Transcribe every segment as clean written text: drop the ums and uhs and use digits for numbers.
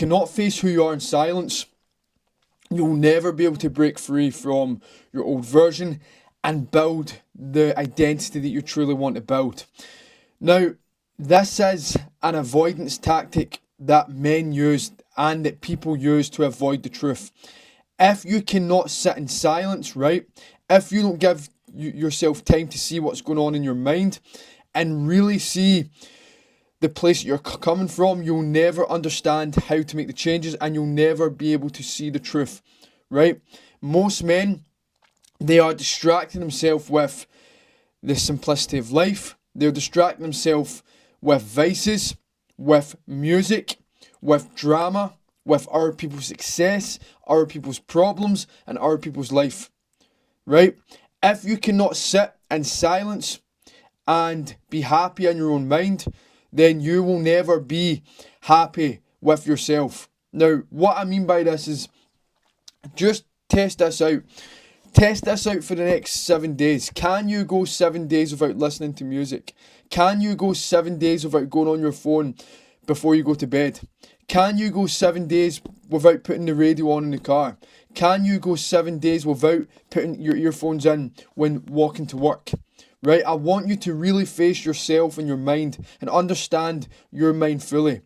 cannot face who you are in silence, you'll never be able to break free from your old version and build the identity that you truly want to build. Now, this is an avoidance tactic that men use and that people use to avoid the truth. If you cannot sit in silence, right? If you don't give yourself time to see what's going on in your mind and really see the place that you're coming from, you'll never understand how to make the changes and you'll never be able to see the truth, right? Most men, they are distracting themselves with the simplicity of life. They're distracting themselves with vices, with music, with drama, with other people's success, other people's problems, and other people's life, right? If you cannot sit in silence and be happy in your own mind, then you will never be happy with yourself. Now, what I mean by this is just test this out. Test this out for the next 7 days. Can you go 7 days without listening to music? Can you go 7 days without going on your phone before you go to bed? Can you go 7 days without putting the radio on in the car? Can you go 7 days without putting your earphones in when walking to work? Right? I want you to really face yourself and your mind and understand your mind fully.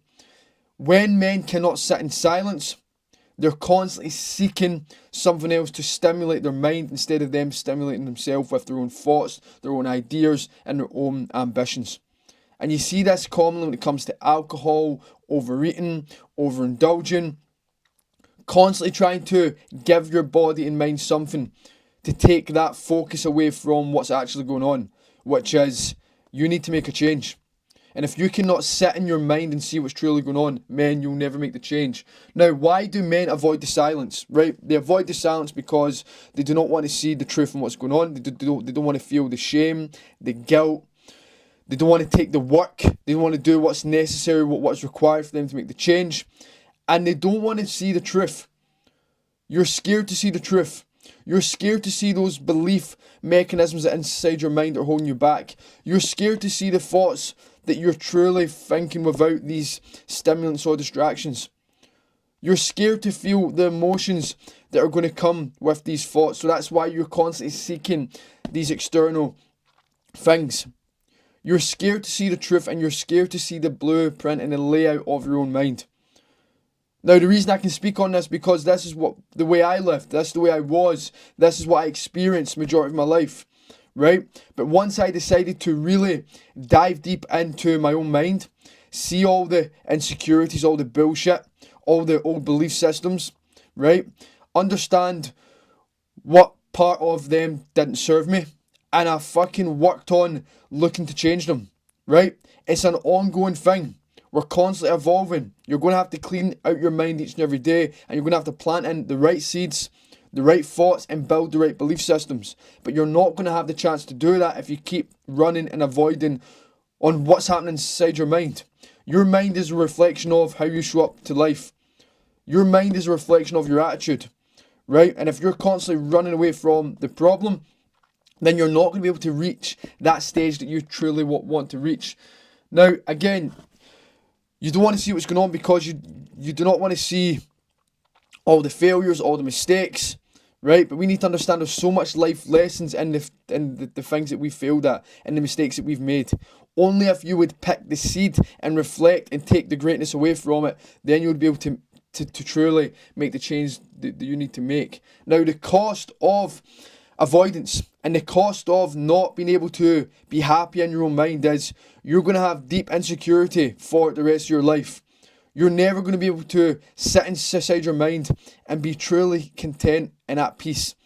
When men cannot sit in silence, they're constantly seeking something else to stimulate their mind instead of them stimulating themselves with their own thoughts, their own ideas, and their own ambitions. And you see this commonly when it comes to alcohol, overeating, overindulging, constantly trying to give your body and mind something to take that focus away from what's actually going on, which is you need to make a change. And if you cannot sit in your mind and see what's truly going on, men, you'll never make the change. Now, why do men avoid the silence, right? They avoid the silence because they do not want to see the truth and what's going on. They don't want to feel the shame, the guilt. They don't want to take the work. They don't want to do what's necessary, what's required for them to make the change. And they don't want to see the truth. You're scared to see the truth. You're scared to see those belief mechanisms that inside your mind are holding you back. You're scared to see the thoughts that you're truly thinking without these stimulants or distractions. You're scared to feel the emotions that are going to come with these thoughts. So that's why you're constantly seeking these external things. You're scared to see the truth and you're scared to see the blueprint and the layout of your own mind. Now, the reason I can speak on this because this is the way I lived, this is the way I was, this is what I experienced the majority of my life, right? But once I decided to really dive deep into my own mind, see all the insecurities, all the bullshit, all the old belief systems, right? Understand what part of them didn't serve me, and I fucking worked on looking to change them, right? It's an ongoing thing. We're constantly evolving. You're going to have to clean out your mind each and every day, and you're going to have to plant in the right seeds, the right thoughts, and build the right belief systems. But you're not going to have the chance to do that if you keep running and avoiding on what's happening inside your mind. Your mind is a reflection of how you show up to life. Your mind is a reflection of your attitude, right? And if you're constantly running away from the problem, then you're not going to be able to reach that stage that you truly want to reach. Now, again, you don't want to see what's going on because you do not want to see all the failures, all the mistakes, right? But we need to understand there's so much life lessons in the things that we failed at and the mistakes that we've made. Only if you would pick the seed and reflect and take the greatness away from it, then you would be able to truly make the change that you need to make. Now, the cost of avoidance and the cost of not being able to be happy in your own mind is you're going to have deep insecurity for the rest of your life. You're never going to be able to sit inside your mind and be truly content and at peace,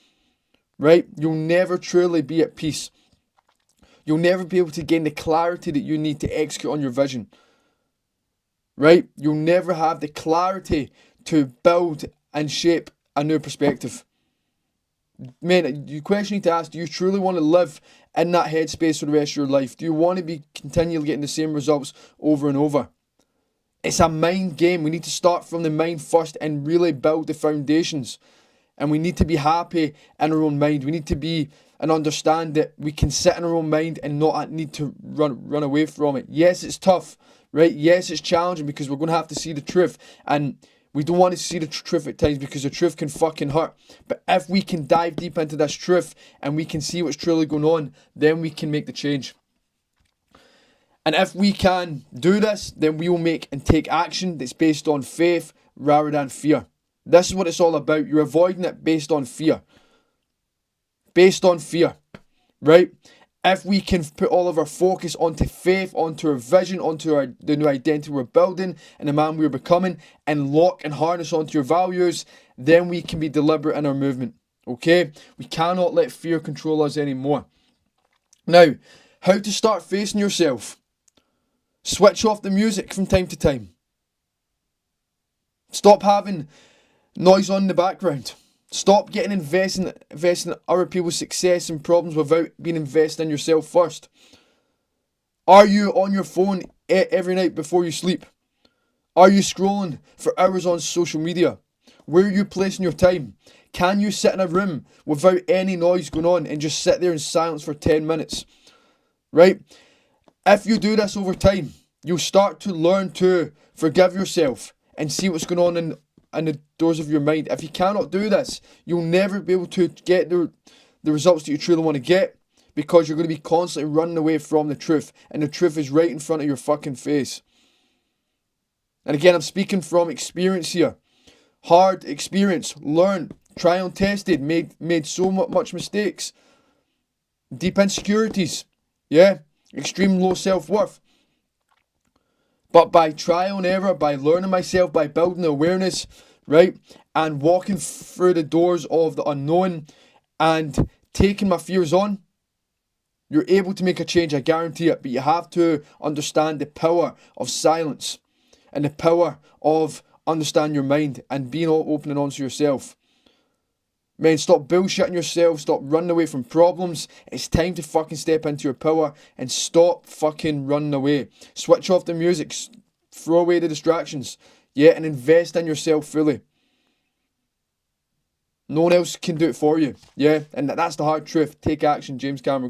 right? You'll never truly be at peace. You'll never be able to gain the clarity that you need to execute on your vision, right? You'll never have the clarity to build and shape a new perspective. Man, the question you need to ask, do you truly want to live in that headspace for the rest of your life? Do you want to be continually getting the same results over and over? It's a mind game. We need to start from the mind first and really build the foundations. And we need to be happy in our own mind. We need to be and understand that we can sit in our own mind and not need to run away from it. Yes, it's tough, right? Yes, it's challenging because we're going to have to see the truth. And We don't want to see the truth at times because the truth can fucking hurt. But if we can dive deep into this truth and we can see what's truly going on, then we can make the change. And if we can do this, then we will make and take action that's based on faith rather than fear. This is what it's all about. You're avoiding it based on fear. Based on fear, right? If we can put all of our focus onto faith, onto our vision, onto the new identity we're building and the man we're becoming, and lock and harness onto your values, then we can be deliberate in our movement, okay? We cannot let fear control us anymore. Now, how to start facing yourself. Switch off the music from time to time. Stop having noise on in the background. Stop getting invested in other people's success and problems without being invested in yourself first. Are you on your phone every night before you sleep? Are you scrolling for hours on social media? Where are you placing your time? Can you sit in a room without any noise going on and just sit there in silence for 10 minutes? Right? If you do this over time, you'll start to learn to forgive yourself and see what's going on in the doors of your mind. If you cannot do this, you'll never be able to get the results that you truly want to get because you're going to be constantly running away from the truth, and the truth is right in front of your fucking face. And again, I'm speaking from experience here. Hard experience, learned, trial and tested, made so much mistakes. Deep insecurities, yeah, extreme low self-worth. But by trial and error, by learning myself, by building awareness, right, and walking through the doors of the unknown and taking my fears on, you're able to make a change, I guarantee it. But you have to understand the power of silence and the power of understanding your mind and being all open and honest to yourself. Man, stop bullshitting yourself. Stop running away from problems. It's time to fucking step into your power and stop fucking running away. Switch off the music. Throw away the distractions. Yeah, and invest in yourself fully. No one else can do it for you. Yeah, and that's the hard truth. Take action, James Cameron.